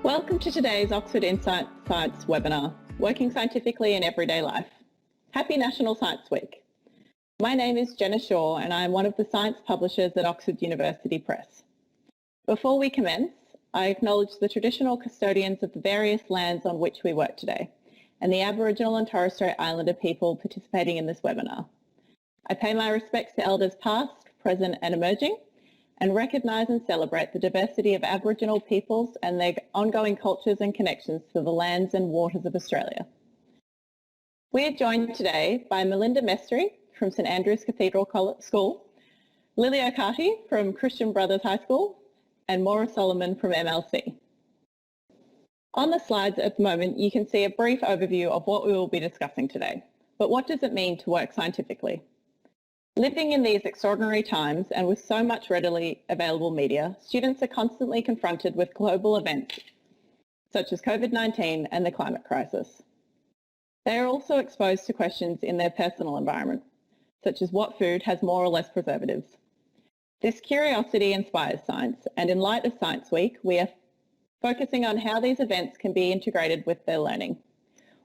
Welcome to today's Oxford Insight Science webinar, Working Scientifically in Everyday Life. Happy National Science Week. My name is Jenna Shaw and I am one of the science publishers at Oxford University Press. Before we commence, I acknowledge the traditional custodians of the various lands on which we work today and the Aboriginal and Torres Strait Islander people participating in this webinar. I pay my respects to elders past, present and emerging, and recognise and celebrate the diversity of Aboriginal peoples and their ongoing cultures and connections to the lands and waters of Australia. We are joined today by Melinda Mestry from St Andrew's Cathedral School, Lily O'Carty from Christian Brothers High School, and Maura Solomon from MLC. On the slides at the moment, you can see a brief overview of what we will be discussing today. But what does it mean to work scientifically? Living in these extraordinary times and with so much readily available media, students are constantly confronted with global events such as COVID-19 and the climate crisis. They are also exposed to questions in their personal environment, such as what food has more or less preservatives. This curiosity inspires science, and in light of Science Week, we are focusing on how these events can be integrated with their learning.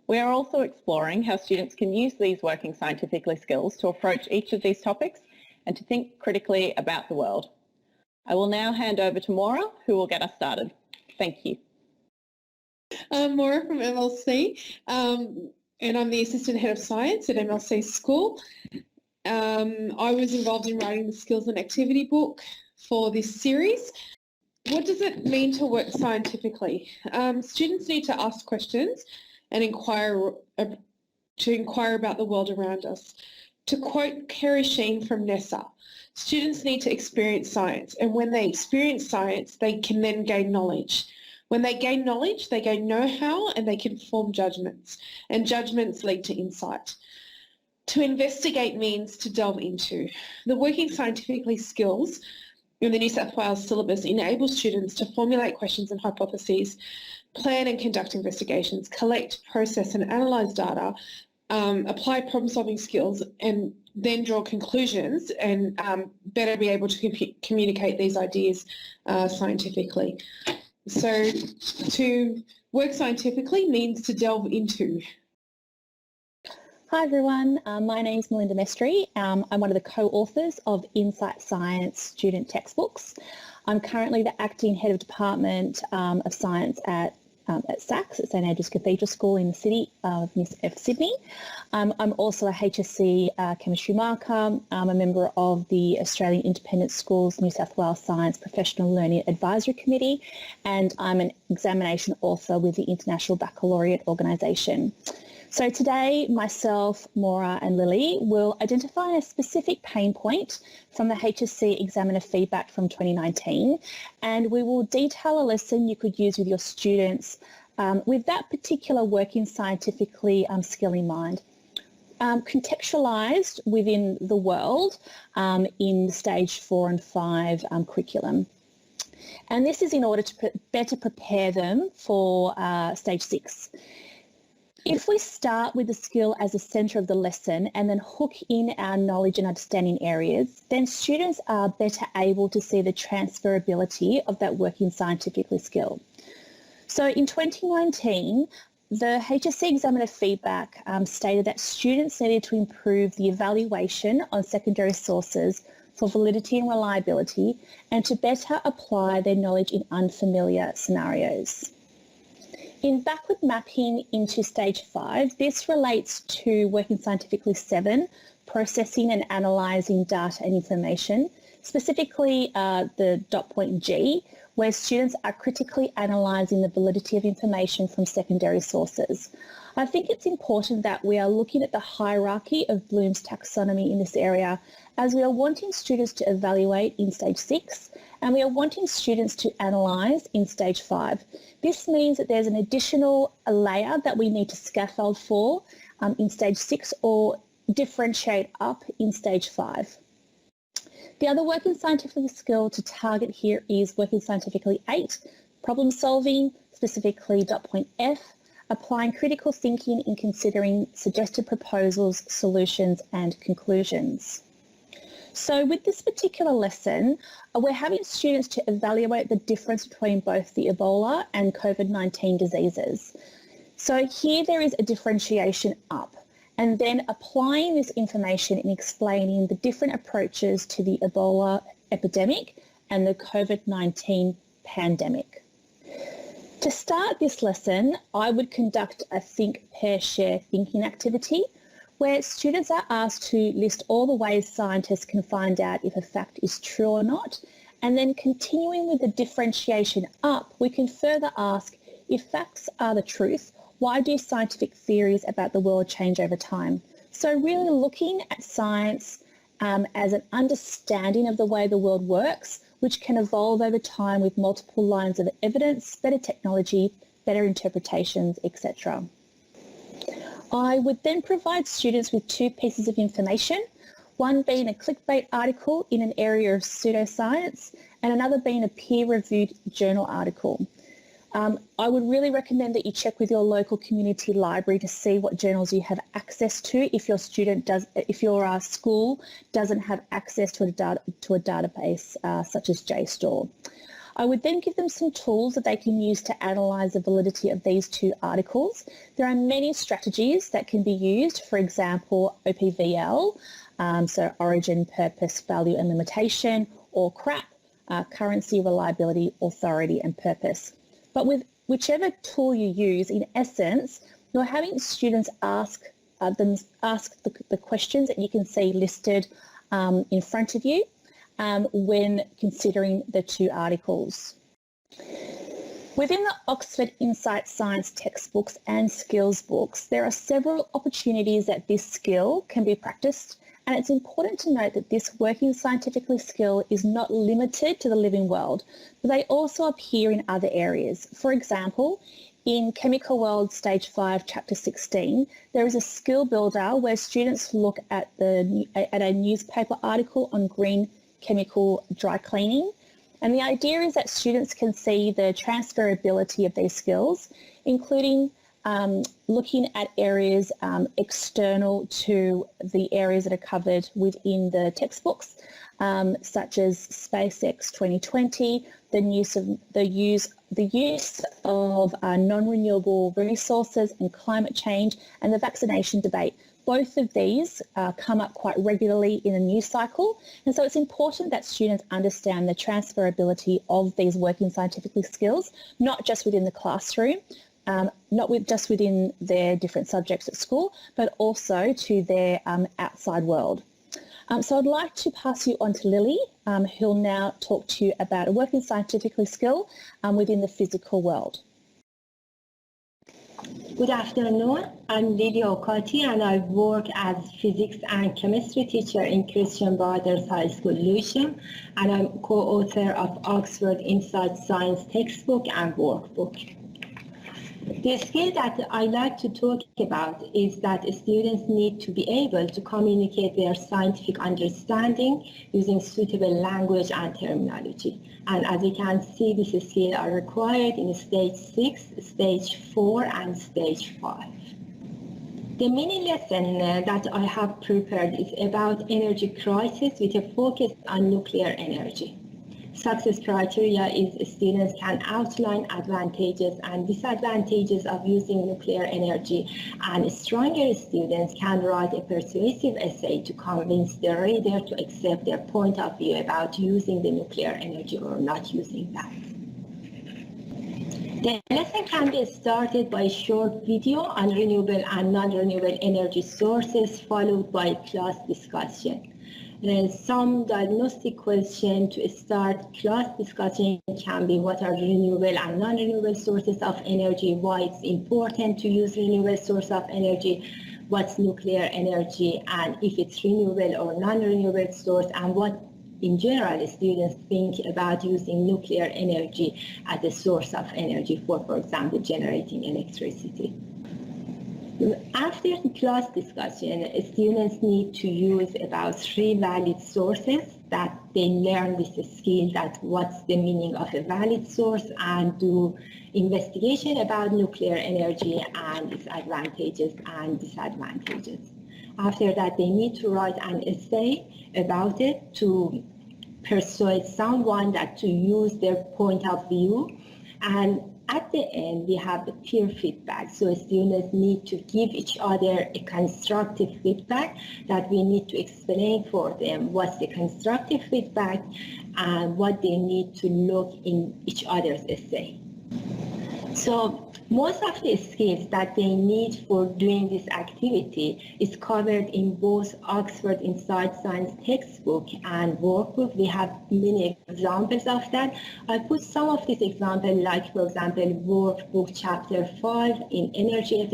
We are also exploring how students can use these working scientifically skills to approach each of these topics and to think critically about the world. I will now hand over to Maura, who will get us started. Thank you. I'm Maura from MLC, and I'm the Assistant Head of Science at MLC School. I was involved in writing the Skills and Activity book for this series. What does it mean to work scientifically? Students need to ask questions and inquire about the world around us. To quote Kerry Sheen from NESA, students need to experience science, and when they experience science, they can then gain knowledge. When they gain knowledge, they gain know-how and they can form judgments, and judgments lead to insight. To investigate means to delve into. The working scientifically skills in the New South Wales syllabus enable students to formulate questions and hypotheses, plan and conduct investigations, collect, process and analyse data, apply problem-solving skills and then draw conclusions and better be able to communicate these ideas scientifically. So to work scientifically means to delve into. Hi everyone, my name is Melinda Mestry. I'm one of the co-authors of Insight Science student textbooks. I'm currently the Acting Head of Department of Science at SACS, at St Andrew's Cathedral School in the city of Sydney. I'm also a HSC chemistry marker. I'm a member of the Australian Independent Schools New South Wales Science Professional Learning Advisory Committee, and I'm an examination author with the International Baccalaureate Organisation. So today, myself, Maura and Lily will identify a specific pain point from the HSC examiner feedback from 2019, and we will detail a lesson you could use with your students with that particular working scientifically skill in mind, contextualised within the world in the stage 4 and 5 curriculum. And this is in order to better prepare them for stage 6. If we start with the skill as the centre of the lesson and then hook in our knowledge and understanding areas, then students are better able to see the transferability of that working scientifically skill. So in 2019, the HSC examiner feedback stated that students needed to improve the evaluation on secondary sources for validity and reliability and to better apply their knowledge in unfamiliar scenarios. In backward mapping into stage 5, this relates to working scientifically 7, processing and analysing data and information, specifically the dot point G, where students are critically analysing the validity of information from secondary sources. I think it's important that we are looking at the hierarchy of Bloom's taxonomy in this area, as we are wanting students to evaluate in stage 6 and we are wanting students to analyse in stage 5. This means that there's an additional layer that we need to scaffold for in stage 6 or differentiate up in stage 5. The other working scientific skill to target here is working scientifically 8, problem solving, specifically dot point F, applying critical thinking in considering suggested proposals, solutions and conclusions. So with this particular lesson, we're having students to evaluate the difference between both the Ebola and COVID-19 diseases. So here there is a differentiation up, and then applying this information in explaining the different approaches to the Ebola epidemic and the COVID-19 pandemic. To start this lesson, I would conduct a think, pair, share thinking activity where students are asked to list all the ways scientists can find out if a fact is true or not, and then continuing with the differentiation up, we can further ask, if facts are the truth, why do scientific theories about the world change over time? So really looking at science as an understanding of the way the world works, which can evolve over time with multiple lines of evidence, better technology, better interpretations, etc. I would then provide students with two pieces of information, one being a clickbait article in an area of pseudoscience and another being a peer-reviewed journal article. I would really recommend that you check with your local community library to see what journals you have access to if your school doesn't have access to a database such as JSTOR. I would then give them some tools that they can use to analyse the validity of these two articles. There are many strategies that can be used, for example, OPVL, so origin, purpose, value and limitation, or CRAP, currency, reliability, authority and purpose. But with whichever tool you use, in essence, you're having students ask the questions that you can see listed in front of you when considering the two articles. Within the Oxford Insight Science textbooks and skills books, there are several opportunities that this skill can be practiced, and it's important to note that this working scientifically skill is not limited to the living world, but they also appear in other areas. For example, in Chemical World Stage 5, Chapter 16, there is a skill builder where students look at a newspaper article on green chemical dry cleaning. And the idea is that students can see the transferability of these skills, including looking at areas external to the areas that are covered within the textbooks, such as SpaceX 2020, the use of non-renewable resources and climate change, and the vaccination debate. Both of these come up quite regularly in the news cycle, and so it's important that students understand the transferability of these working scientifically skills, not just within the classroom, just within their different subjects at school, but also to their outside world. So I'd like to pass you on to Lily, who'll now talk to you about a working scientifically skill within the physical world. Good afternoon, I'm Lily Okati and I work as physics and chemistry teacher in Christian Brothers High School, Lewisham, and I'm co-author of Oxford Insight Science textbook and workbook. The skill that I like to talk about is that students need to be able to communicate their scientific understanding using suitable language and terminology. And as you can see, this skill are required in stage 6, stage 4, and stage 5. The mini lesson that I have prepared is about energy crisis with a focus on nuclear energy. Success criteria is students can outline advantages and disadvantages of using nuclear energy, and stronger students can write a persuasive essay to convince the reader to accept their point of view about using the nuclear energy or not using that. The lesson can be started by a short video on renewable and non-renewable energy sources, followed by class discussion. Some diagnostic question to start class discussion can be what are renewable and non-renewable sources of energy, why it's important to use renewable source of energy, what's nuclear energy, and if it's renewable or non-renewable source, and what in general students think about using nuclear energy as a source of energy for example, generating electricity. After the class discussion, students need to use about 3 valid sources that they learn with the skill that what's the meaning of a valid source, and do investigation about nuclear energy and its advantages and disadvantages. After that, they need to write an essay about it to persuade someone that to use their point of view. And at the end, we have the peer feedback. So students need to give each other a constructive feedback that we need to explain for them what's the constructive feedback and what they need to look in each other's essay. So most of the skills that they need for doing this activity is covered in both Oxford Inside Science textbook and workbook. We have many examples of that. I put some of these examples, like for example, workbook chapter 5 in energy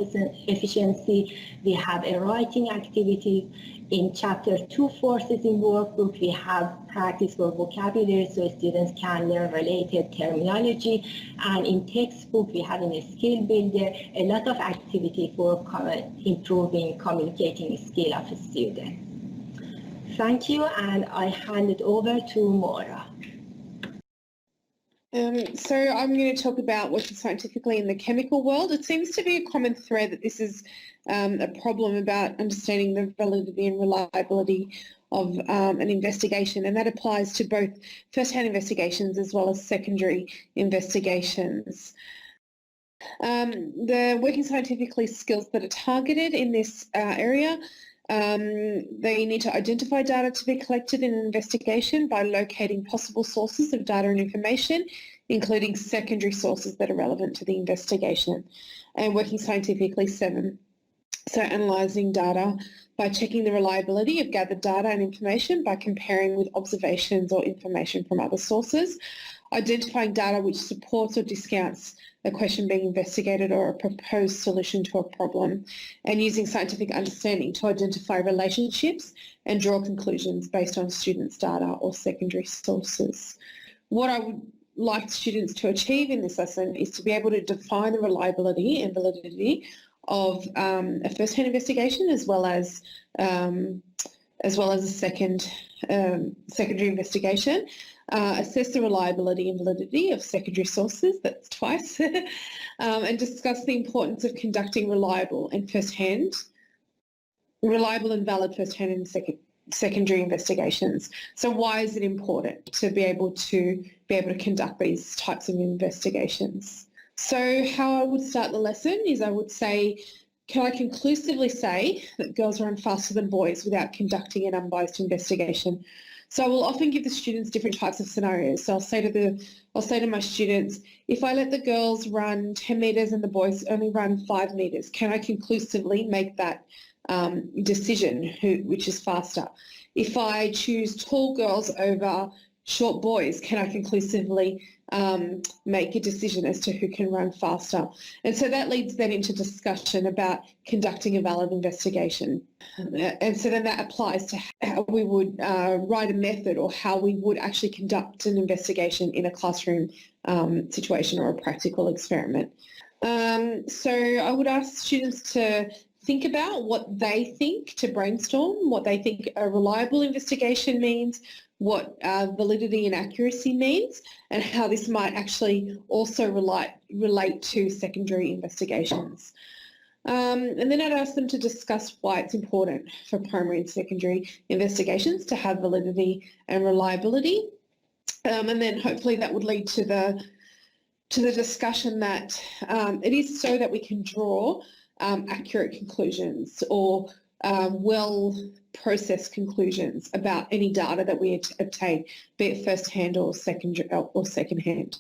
efficiency. We have a writing activity. In chapter 2 forces in workbook, we have practice for vocabulary so students can learn related terminology. And in textbook, we have in a skill builder, a lot of activity for improving communicating skill of a student. Thank you, and I hand it over to Maura. So I'm going to talk about working scientifically in the chemical world. It seems to be a common thread that this is a problem about understanding the validity and reliability of an investigation, and that applies to both first-hand investigations as well as secondary investigations. The working scientifically skills that are targeted in this area, they need to identify data to be collected in an investigation by locating possible sources of data and information, including secondary sources that are relevant to the investigation. And working scientifically 7, so analysing data by checking the reliability of gathered data and information by comparing with observations or information from other sources, identifying data which supports or discounts a question being investigated or a proposed solution to a problem, and using scientific understanding to identify relationships and draw conclusions based on students' data or secondary sources. What I would like students to achieve in this lesson is to be able to define the reliability and validity of a first-hand investigation as well as a secondary investigation, assess the reliability and validity of secondary sources, that's twice, and discuss the importance of conducting reliable and valid first-hand and secondary investigations. So why is it important to be able to conduct these types of investigations? So how I would start the lesson is I would say, can I conclusively say that girls run faster than boys without conducting an unbiased investigation? So I will often give the students different types of scenarios. So I'll say to my students, if I let the girls run 10 metres and the boys only run 5 metres, can I conclusively make that decision which is faster? If I choose tall girls over short boys, can I conclusively make a decision as to who can run faster? And so that leads then into discussion about conducting a valid investigation. And so then that applies to how we would write a method or how we would actually conduct an investigation in a classroom situation or a practical experiment. So I would ask students to think about what they think, to brainstorm what they think a reliable investigation means, what validity and accuracy means, and how this might actually also relate to secondary investigations. And then I'd ask them to discuss why it's important for primary and secondary investigations to have validity and reliability. And then hopefully that would lead to the discussion that it is so that we can draw accurate conclusions or well-processed conclusions about any data that we obtain, be it first-hand or second-hand,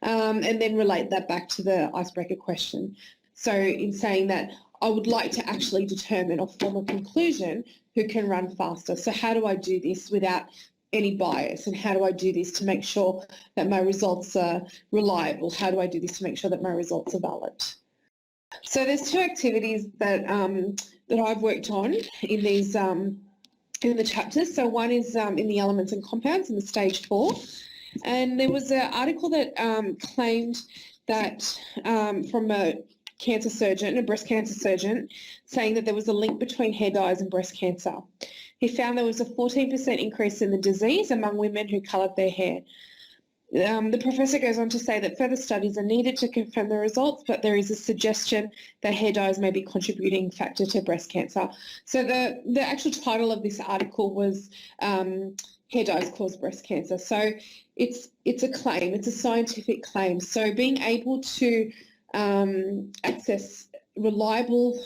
and then relate that back to the icebreaker question. So in saying that, I would like to actually determine or form a conclusion who can run faster. So how do I do this without any bias, and how do I do this to make sure that my results are reliable? How do I do this to make sure that my results are valid? So there's 2 activities that that I've worked on in these in the chapters. So one is in the elements and compounds in the stage 4, and there was an article that claimed that from a cancer surgeon, a breast cancer surgeon, saying that there was a link between hair dyes and breast cancer. He found there was a 14% increase in the disease among women who coloured their hair. The professor goes on to say that further studies are needed to confirm the results, but there is a suggestion that hair dyes may be a contributing factor to breast cancer. So the actual title of this article was hair dyes cause breast cancer. So it's a claim, it's a scientific claim. So being able to access reliable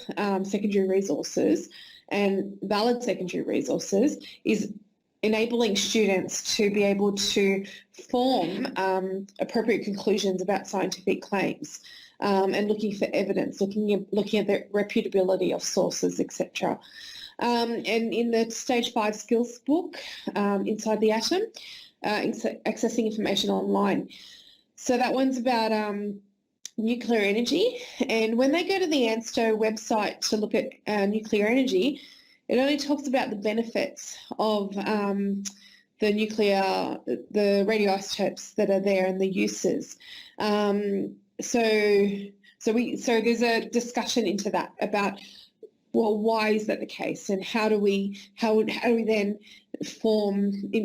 secondary resources and valid secondary resources is enabling students to be able to form appropriate conclusions about scientific claims and looking for evidence, looking at the reputability of sources, etc. And in the Stage 5 skills book, Inside the Atom, accessing information online. So that one's about nuclear energy. And when they go to the ANSTO website to look at nuclear energy, it only talks about the benefits of the radioisotopes that are there and the uses. So there's a discussion into that about, well, why is that the case, and how do we then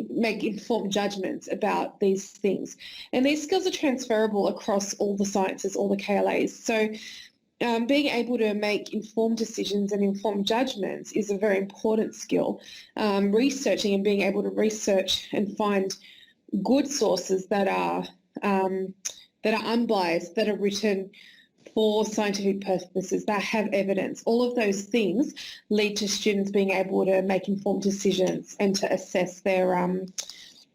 make informed judgments about these things? And these skills are transferable across all the sciences, all the KLAs. So being able to make informed decisions and informed judgments is a very important skill. Researching and being able to research and find good sources that are unbiased, that are written for scientific purposes, that have evidence. All of those things lead to students being able to make informed decisions and to assess their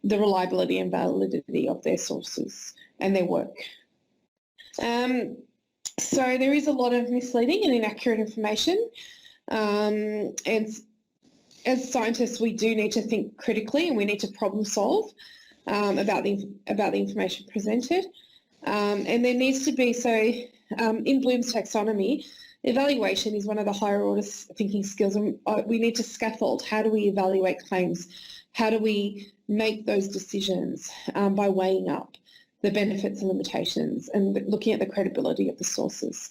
the reliability and validity of their sources and their work. So there is a lot of misleading and inaccurate information, and as scientists we do need to think critically and we need to problem solve about the information presented, and there needs to be, in Bloom's taxonomy, evaluation is one of the higher order thinking skills, and we need to scaffold. How do we evaluate claims? How do we make those decisions by weighing up the benefits and limitations and looking at the credibility of the sources?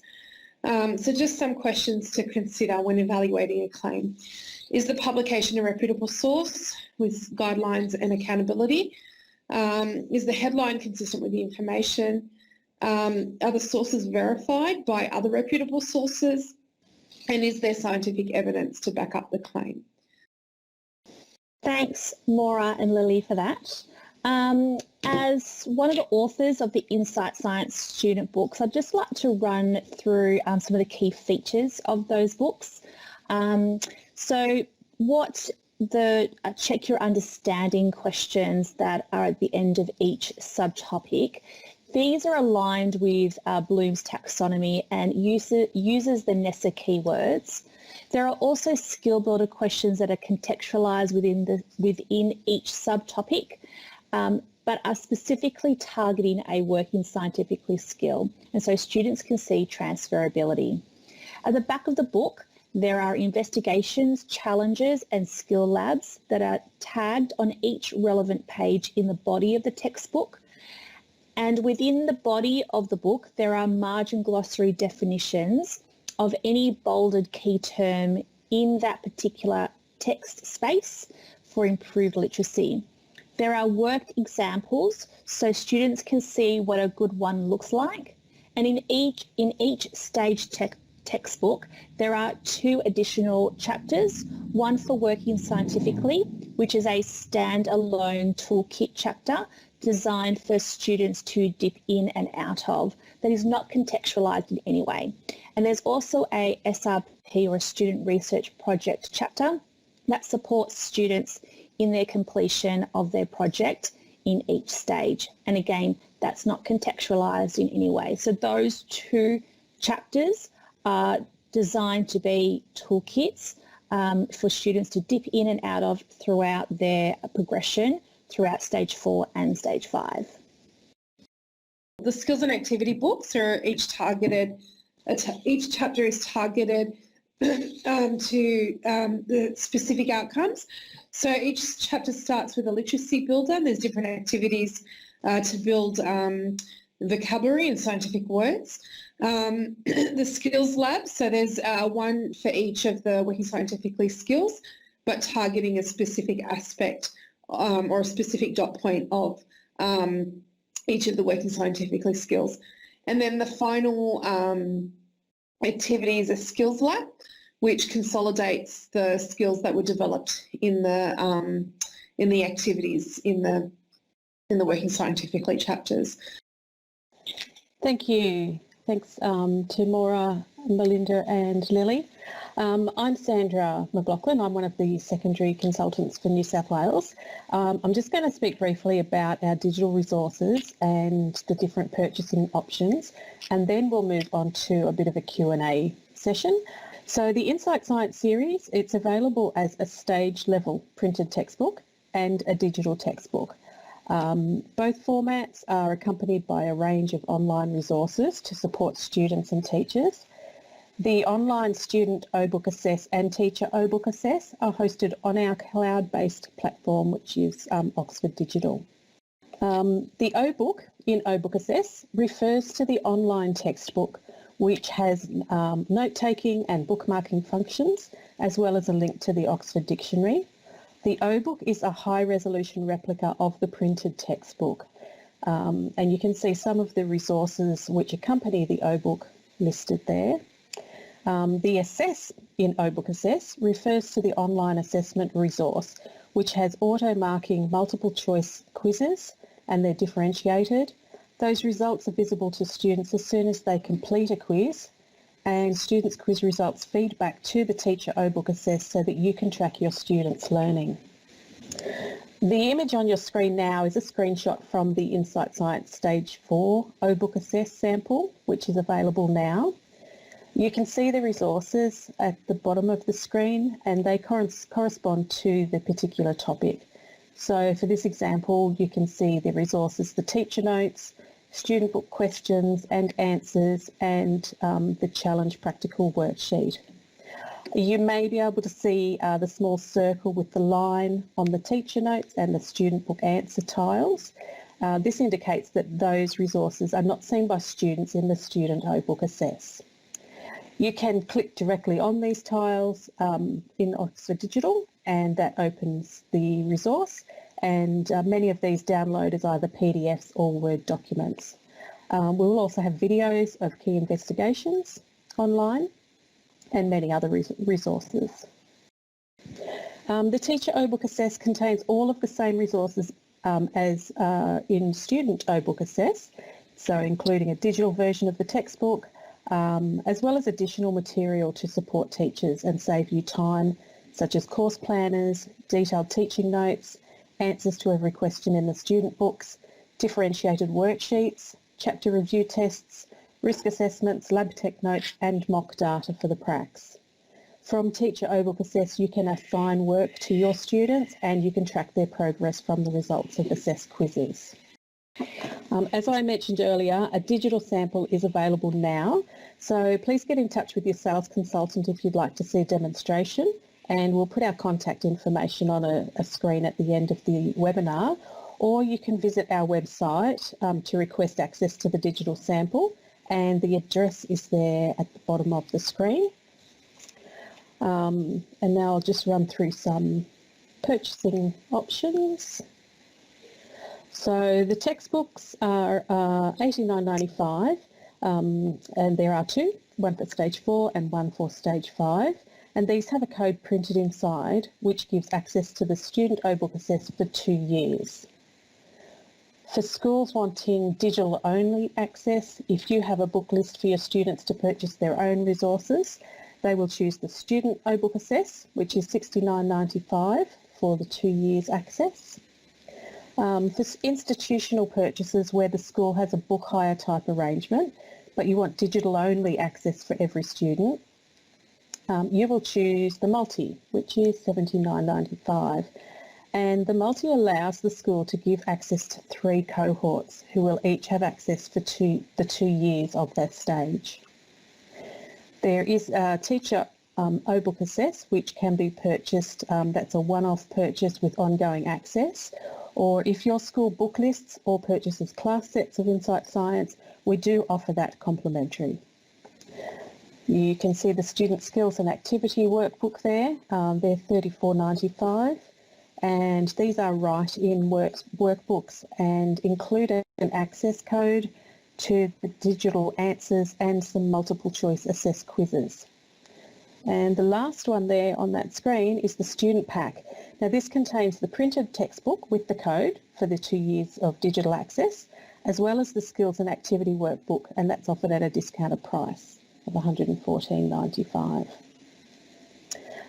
So just some questions to consider when evaluating a claim. Is the publication a reputable source with guidelines and accountability? Is the headline consistent with the information? Are the sources verified by other reputable sources? And is there scientific evidence to back up the claim? Thanks, Maura and Lily, for that. As one of the authors of the Insight Science student books, I'd just like to run through some of the key features of those books. So what the check your understanding questions that are at the end of each subtopic, these are aligned with Bloom's taxonomy and uses the NESA keywords. There are also skill builder questions that are contextualised within each subtopic, but are specifically targeting a working scientifically skill, and so students can see transferability. At the back of the book, there are investigations, challenges and skill labs that are tagged on each relevant page in the body of the textbook. And within the body of the book, there are margin glossary definitions of any bolded key term in that particular text space for improved literacy. There are worked examples so students can see what a good one looks like. And in each stage textbook, there are 2 additional chapters, one for working scientifically, which is a standalone toolkit chapter designed for students to dip in and out of, that is not contextualised in any way. And there's also a SRP, or a student research project chapter, that supports students in their completion of their project in each stage. And again, that's not contextualised in any way. So those 2 chapters are designed to be toolkits for students to dip in and out of throughout their progression throughout stage 4 and stage 5. The skills and activity books are each chapter is targeted to the specific outcomes. So each chapter starts with a literacy builder. There's different activities to build vocabulary and scientific words. The skills lab, so there's one for each of the working scientifically skills, but targeting a specific aspect or a specific dot point of each of the working scientifically skills. And then the final activity is a skills lab, which consolidates the skills that were developed in the activities in the working scientifically chapters. Thank you. Thanks to Maura, Melinda and Lily. I'm Sandra McLaughlin. I'm one of the secondary consultants for New South Wales. I'm just going to speak briefly about our digital resources and the different purchasing options, and then we'll move on to a bit of a Q&A session. So the Insight Science series, it's available as a stage level printed textbook and a digital textbook. Both formats are accompanied by a range of online resources to support students and teachers. The online student OBOOK Assess and teacher OBOOK Assess are hosted on our cloud-based platform, which is Oxford Digital. The OBOOK in OBOOK Assess refers to the online textbook, which has note-taking and bookmarking functions, as well as a link to the Oxford Dictionary. The OBOOK is a high-resolution replica of the printed textbook, and you can see some of the resources which accompany the OBOOK listed there. The Assess in OBOOK Assess refers to the online assessment resource, which has auto-marking multiple choice quizzes, and they're differentiated. Those results are visible to students as soon as they complete a quiz, and students' quiz results feed back to the teacher OBOOK Assess so that you can track your students' learning. The image on your screen now is a screenshot from the Insight Science Stage 4 OBOOK Assess sample, which is available now. You can see the resources at the bottom of the screen, and they correspond to the particular topic. So for this example, you can see the resources, the teacher notes, student book questions and answers, and the challenge practical worksheet. You may be able to see the small circle with the line on the teacher notes and the student book answer tiles. This indicates that those resources are not seen by students in the student OBOOK Assess. You can click directly on these tiles in Oxford Digital, and that opens the resource, and many of these download as either PDFs or Word documents. We will also have videos of key investigations online and many other resources. The Teacher OBOOK Assess contains all of the same resources as in Student OBOOK Assess, so including a digital version of the textbook, as well as additional material to support teachers and save you time, such as course planners, detailed teaching notes, answers to every question in the student books, differentiated worksheets, chapter review tests, risk assessments, lab tech notes and mock data for the pracs. From Teacher OBOOK Assess, you can assign work to your students and you can track their progress from the results of assessed quizzes. As I mentioned earlier, a digital sample is available now, so please get in touch with your sales consultant if you'd like to see a demonstration, and we'll put our contact information on a screen at the end of the webinar, or you can visit our website to request access to the digital sample, and the address is there at the bottom of the screen. And now I'll just run through some purchasing options. So the textbooks are $89.95, and there are two, one for Stage 4 and one for Stage 5. And these have a code printed inside which gives access to the Student OBOOK Assess for 2 years. For schools wanting digital-only access, if you have a book list for your students to purchase their own resources, they will choose the Student OBOOK Assess, which is $69.95 for the 2 years access. For institutional purchases where the school has a book hire type arrangement, but you want digital-only access for every student, you will choose the multi, which is $79.95. And the multi allows the school to give access to 3 cohorts who will each have access for the 2 years of that stage. There is a teacher OBOOK Assess, which can be purchased, that's a one-off purchase with ongoing access, or if your school book lists or purchases class sets of Insight Science, we do offer that complimentary. You can see the student skills and activity workbook there. They're $34.95, and these are write-in workbooks and include an access code to the digital answers and some multiple choice assessed quizzes. And the last one there on that screen is the student pack. Now this contains the printed textbook with the code for the 2 years of digital access, as well as the skills and activity workbook, and that's offered at a discounted price of $114.95.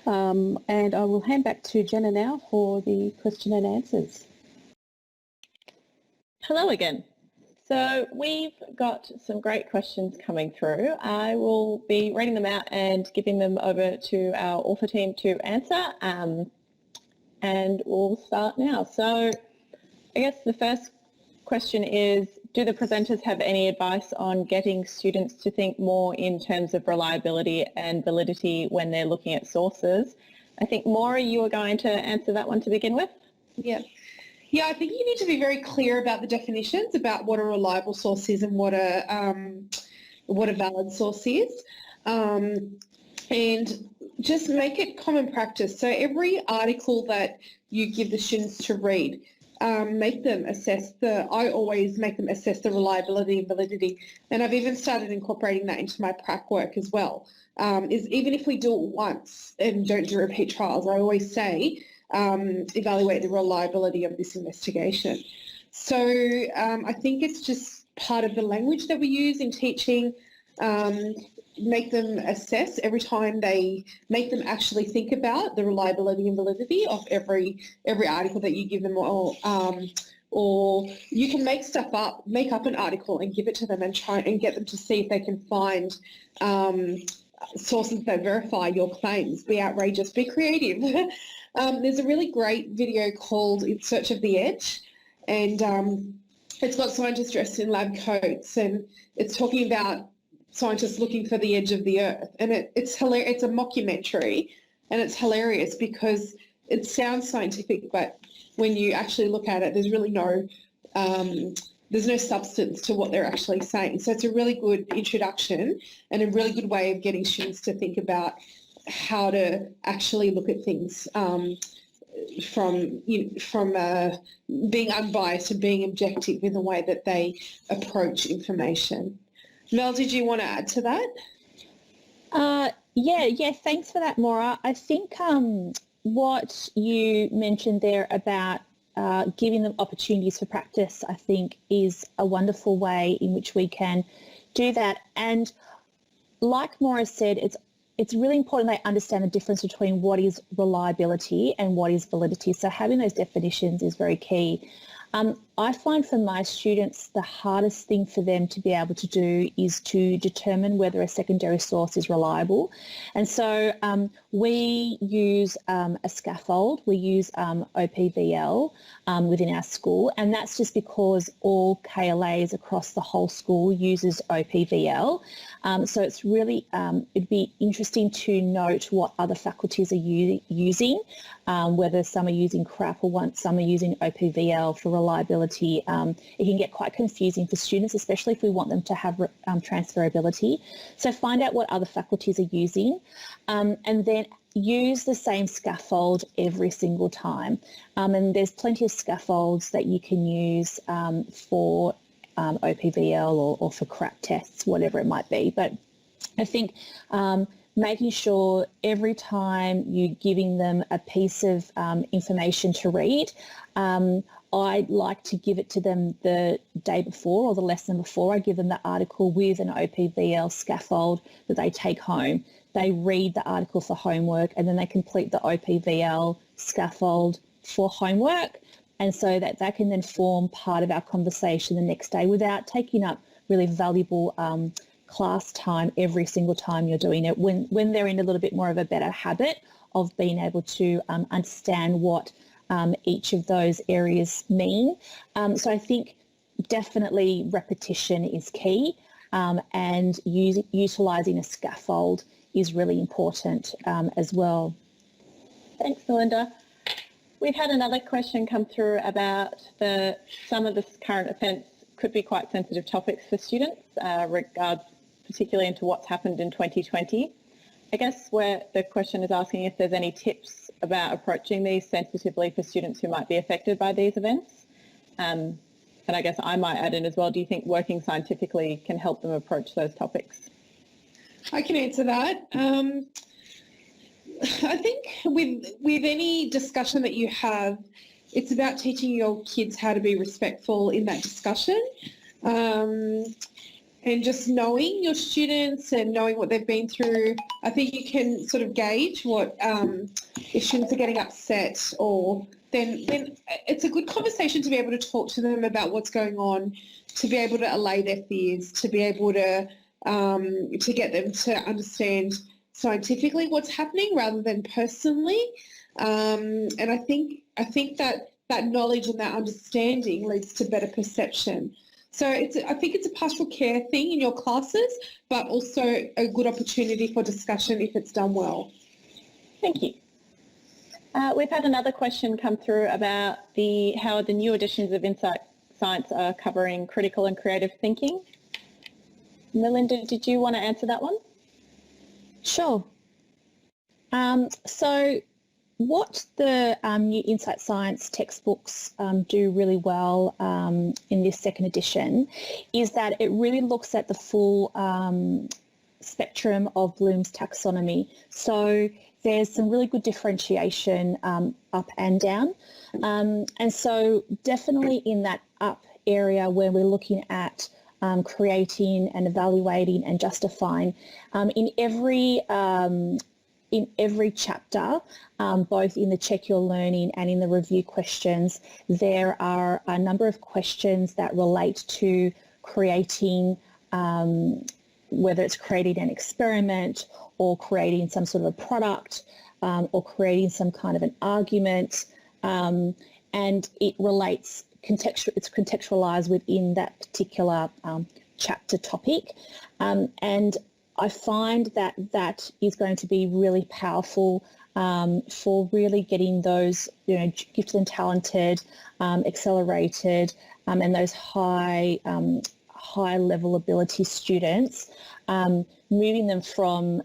And I will hand back to Jenna now for the question and answers. Hello again. So we've got some great questions coming through. I will be reading them out and giving them over to our author team to answer, and we'll start now. So I guess the first question is, do the presenters have any advice on getting students to think more in terms of reliability and validity when they're looking at sources? I think, Maura, you were going to answer that one to begin with. Yeah, I think you need to be very clear about the definitions about what a reliable source is and what a valid source is, and just make it common practice. So every article that you give the students to read, make them assess I always make them assess the reliability and validity, and I've even started incorporating that into my prac work as well. Is even if we do it once and don't do repeat trials, I always say, evaluate the reliability of this investigation. So I think it's just part of the language that we use in teaching. Make them assess every time they make them actually think about the reliability and validity of every article that you give them, or you can make up an article and give it to them and try and get them to see if they can find sources that verify your claims. Be outrageous, be creative. There's a really great video called In Search of the Edge, and it's got scientists dressed in lab coats, and it's talking about scientists looking for the edge of the earth. And it's hilarious. It's a mockumentary, and it's hilarious because it sounds scientific, but when you actually look at it, there's really there's no substance to what they're actually saying. So it's a really good introduction and a really good way of getting students to think about how to actually look at things from being unbiased and being objective in the way that they approach information. Mel, did you want to add to that? Yeah, thanks for that, Maura. I think what you mentioned there about giving them opportunities for practice, I think, is a wonderful way in which we can do that. And like Maura said, it's really important they understand the difference between what is reliability and what is validity. So having those definitions is very key. I find for my students the hardest thing for them to be able to do is to determine whether a secondary source is reliable. And so we use a scaffold, we use OPVL within our school, and that's just because all KLAs across the whole school uses OPVL. So it's really, it'd be interesting to note what other faculties are using, whether some are using CRAP or some are using OPVL for reliability. It can get quite confusing for students, especially if we want them to have transferability. So find out what other faculties are using, and then use the same scaffold every single time. And there's plenty of scaffolds that you can use for OPVL or for CRAP tests, whatever it might be. But I think making sure every time you're giving them a piece of information to read, I like to give it to them the day before or the lesson before. I give them the article with an OPVL scaffold that they take home. They read the article for homework, and then they complete the OPVL scaffold for homework, and so that can then form part of our conversation the next day without taking up really valuable class time every single time you're doing it, when they're in a little bit more of a better habit of being able to understand what each of those areas mean. So I think definitely repetition is key, and utilising a scaffold is really important as well. Thanks, Melinda. We've had another question come through about some of the current offence could be quite sensitive topics for students, regards particularly into what's happened in 2020. I guess where the question is asking if there's any tips about approaching these sensitively for students who might be affected by these events. And I guess I might add in as well, do you think working scientifically can help them approach those topics? I can answer that. I think with any discussion that you have, it's about teaching your kids how to be respectful in that discussion. And just knowing your students and knowing what they've been through, I think you can sort of gauge what if students are getting upset, or then it's a good conversation to be able to talk to them about what's going on, to be able to allay their fears, to be able to get them to understand scientifically what's happening rather than personally. And I think that knowledge and that understanding leads to better perception. So I think it's a pastoral care thing in your classes, but also a good opportunity for discussion if it's done well. Thank you. We've had another question come through about how the new editions of Insight Science are covering critical and creative thinking. Melinda, did you want to answer that one? Sure. So what the new Insight Science textbooks do really well in this second edition is that it really looks at the full spectrum of Bloom's taxonomy. So there's some really good differentiation up and down. And so definitely in that up area where we're looking at creating and evaluating and justifying, in every chapter, both in the Check Your Learning and in the review questions, there are a number of questions that relate to creating, whether it's creating an experiment or creating some sort of a product or creating some kind of an argument, and it relates, it's contextualized within that particular chapter topic. And I find that that is going to be really powerful for really getting those, gifted and talented, accelerated, and those high level ability students, moving them from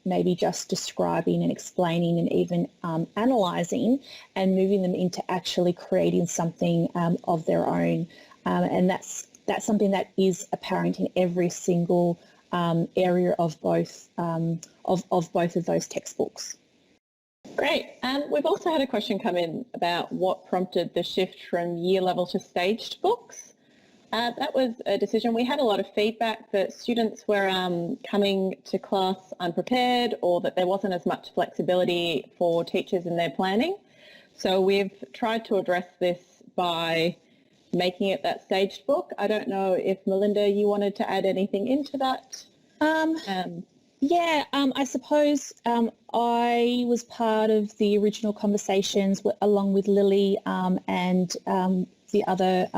maybe just describing and explaining and even analysing, and moving them into actually creating something of their own. And that's something that is apparent in every single area of both of those textbooks. Great. We've also had a question come in about what prompted the shift from year level to staged books. That was a decision. We had a lot of feedback that students were coming to class unprepared, or that there wasn't as much flexibility for teachers in their planning. So we've tried to address this by making it that staged book. I don't know if, Melinda, you wanted to add anything into that? I suppose I was part of the original conversations along with Lily and the other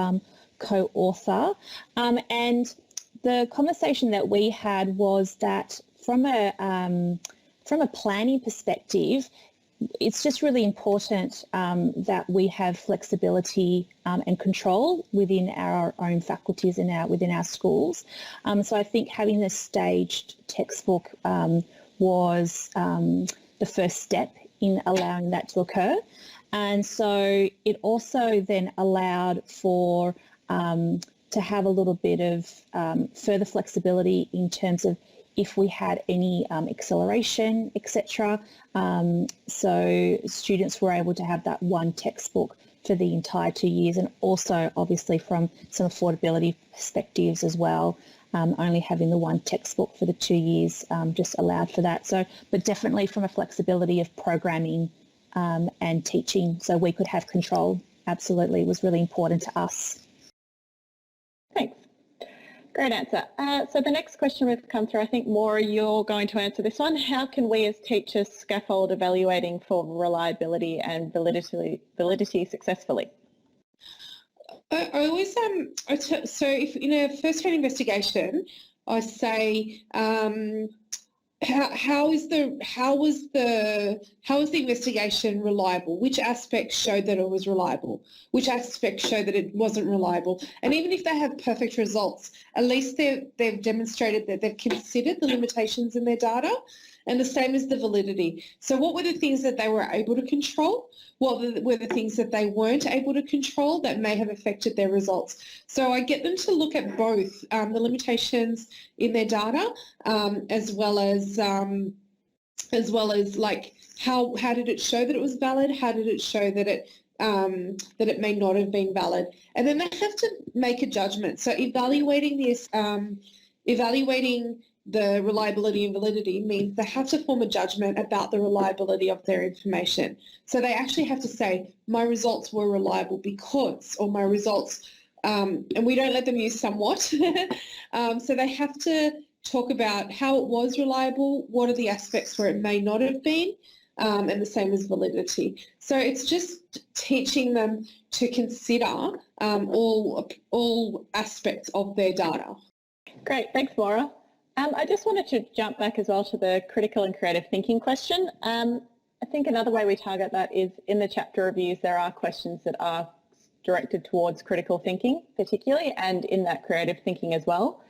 co-author, and the conversation that we had was that from a planning perspective, it's just really important that we have flexibility and control within our own faculties and within our schools. So I think having this staged textbook was the first step in allowing that to occur. And so it also then allowed for to have a little bit of further flexibility in terms of if we had any acceleration, etc. So students were able to have that one textbook for the entire 2 years, and also obviously from some affordability perspectives as well, only having the one textbook for the 2 years just allowed for that. So, but definitely from a flexibility of programming and teaching, so we could have control, absolutely, was really important to us. Thanks. Great answer. So the next question we've come through, I think, Maura, you're going to answer this one. How can we as teachers scaffold evaluating for reliability and validity successfully? I always so if in a first-hand investigation, I say how was the investigation reliable? Which aspects showed that it was reliable? Which aspects showed that it wasn't reliable? And even if they have perfect results, at least they've demonstrated that they've considered the limitations in their data, and the same as the validity. So what were the things that they were able to control? What were the things that they weren't able to control that may have affected their results? So I get them to look at both the limitations in their data as well as like how did it show that it was valid? How did it show that it may not have been valid? And then they have to make a judgment. So evaluating the reliability and validity means they have to form a judgment about the reliability of their information. So they actually have to say, my results were reliable because, or my results, and we don't let them use somewhat. So they have to talk about how it was reliable, what are the aspects where it may not have been, and the same as validity. So it's just teaching them to consider all aspects of their data. Great, thanks Maura. I just wanted to jump back as well to the critical and creative thinking question. I think another way we target that is in the chapter reviews there are questions that are directed towards critical thinking particularly, and in that creative thinking as well.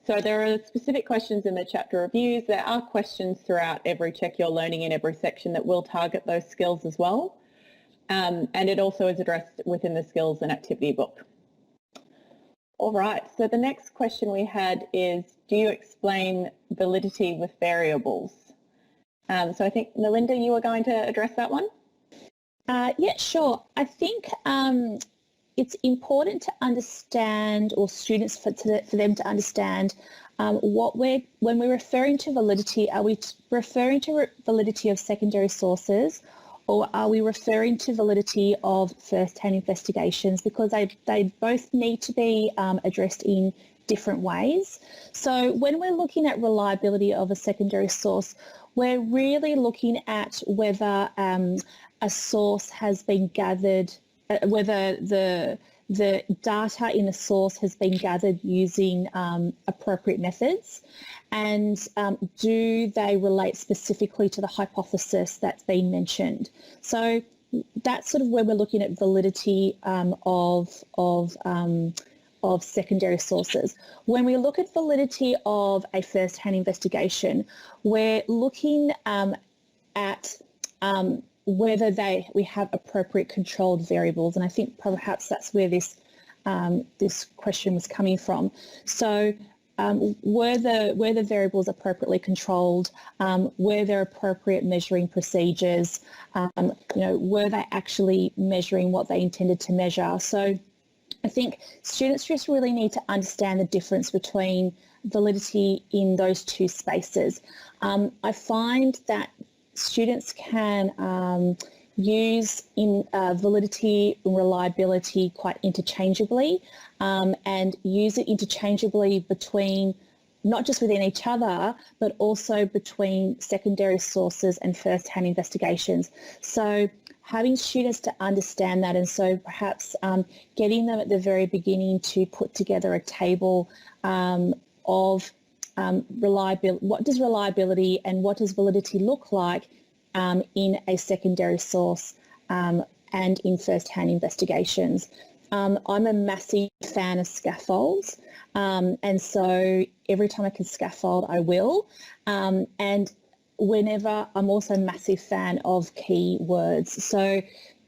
So there are specific questions in the chapter reviews. There are questions throughout every Check Your Learning in every section that will target those skills as well. And it also is addressed within the skills and activity book. All right, so the next question we had is, do you explain validity with variables? So I think, Melinda, you were going to address that one? Yeah, sure. I think it's important to understand, or students for them to understand when we're referring to validity, are we referring to validity of secondary sources, or are we referring to validity of first-hand investigations? Because they both need to be addressed in different ways. So when we're looking at reliability of a secondary source, we're really looking at whether a source has been gathered, whether the data in the source has been gathered using appropriate methods, and do they relate specifically to the hypothesis that's been mentioned. So that's sort of where we're looking at validity of secondary sources. When we look at validity of a first-hand investigation, we're looking at whether we have appropriate controlled variables, and I think perhaps that's where this question was coming from. So were the variables appropriately controlled? Were there appropriate measuring procedures? Were they actually measuring what they intended to measure? So I think students just really need to understand the difference between validity in those two spaces. I find that students can use validity and reliability quite interchangeably, and use it interchangeably between, not just within each other, but also between secondary sources and first-hand investigations. So having students to understand that, and so perhaps getting them at the very beginning to put together a table of reliability, what does reliability and what does validity look like in a secondary source and in first-hand investigations. I'm a massive fan of scaffolds, and so every time I can scaffold, I will. And whenever, I'm also a massive fan of key words. So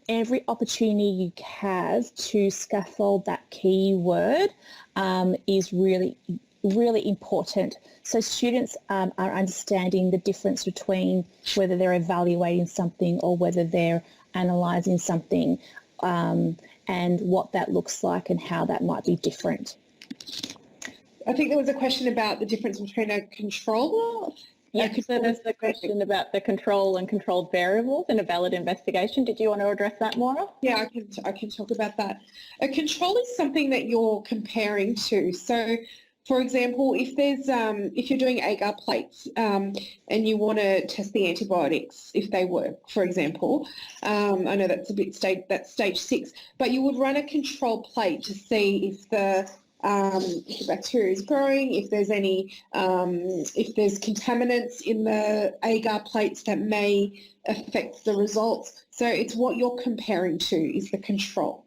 every opportunity you have to scaffold that key word is really, really important. So students are understanding the difference between whether they're evaluating something or whether they're analysing something, and what that looks like and how that might be different. I think there was a question about the difference between a controller. Yeah, so there's the question about the control and controlled variables in a valid investigation. Did you want to address that, Maura? Yeah, I can talk about that. A control is something that you're comparing to. So, for example, if you're doing agar plates and you want to test the antibiotics if they work, for example, I know that's that's stage 6, but you would run a control plate to see if the bacteria is growing, if there's any, if there's contaminants in the agar plates that may affect the results. So it's what you're comparing to is the control.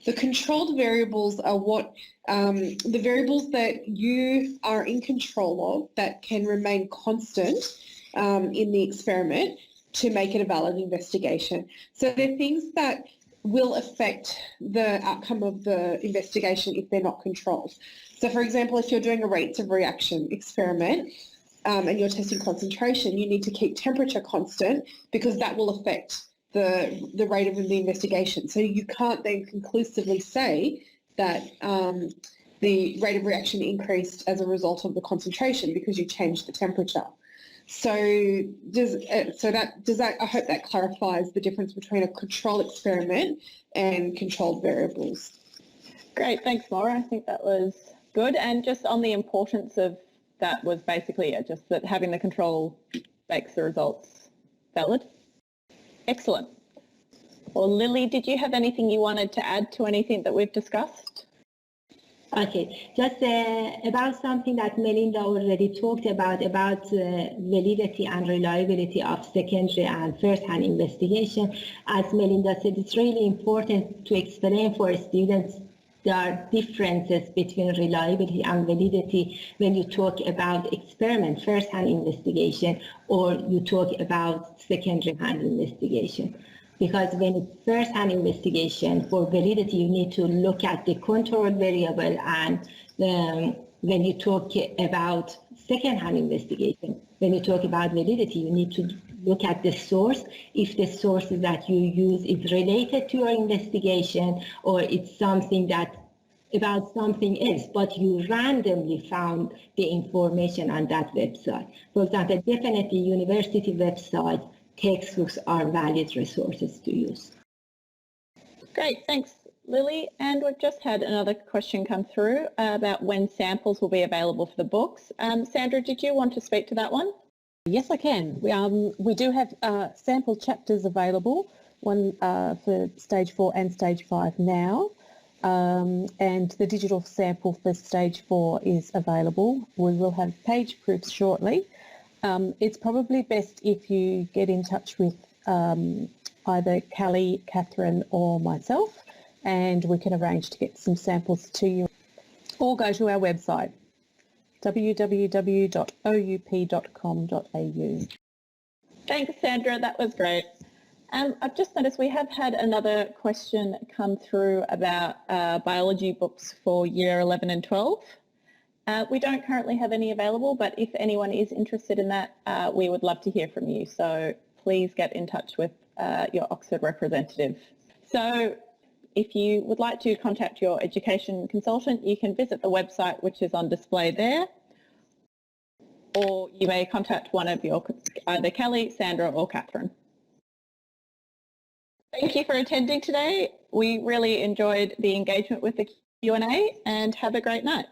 The controlled variables are what the variables that you are in control of that can remain constant in the experiment to make it a valid investigation. So they're things that will affect the outcome of the investigation if they're not controlled. So for example, if you're doing a rates of reaction experiment and you're testing concentration, you need to keep temperature constant because that will affect the rate of the investigation. So you can't then conclusively say that the rate of reaction increased as a result of the concentration because you changed the temperature. So I hope that clarifies the difference between a control experiment and controlled variables. Great, thanks Maura. I think that was good. And just on the importance of that was basically it, just that having the control makes the results valid. Excellent. Well, Lily, did you have anything you wanted to add to anything that we've discussed? Okay, just about something that Melinda already talked about validity and reliability of secondary and first-hand investigation. As Melinda said, it's really important to explain for students there are differences between reliability and validity when you talk about experiment, first-hand investigation, or you talk about secondary-hand investigation. Because when it's first-hand investigation, for validity, you need to look at the control variable, and when you talk about second-hand investigation, when you talk about validity, you need to look at the source, if the source that you use is related to your investigation or it's something that about something else, but you randomly found the information on that website. For example, definitely university website textbooks are valid resources to use. Great, thanks Lily. And we've just had another question come through about when samples will be available for the books. Sandra, did you want to speak to that one? Yes, I can. We do have sample chapters available, one for Stage 4 and Stage 5 now, and the digital sample for Stage 4 is available. We will have page proofs shortly. It's probably best if you get in touch with either Callie, Catherine or myself, and we can arrange to get some samples to you, or go to our website www.oup.com.au. Thanks Sandra, that was great. I've just noticed we have had another question come through about biology books for Year 11 and 12. We don't currently have any available, but if anyone is interested in that, we would love to hear from you. So please get in touch with your Oxford representative. So if you would like to contact your education consultant, you can visit the website which is on display there, or you may contact one of your, either Callie, Sandra or Catherine. Thank you for attending today. We really enjoyed the engagement with the Q&A and have a great night.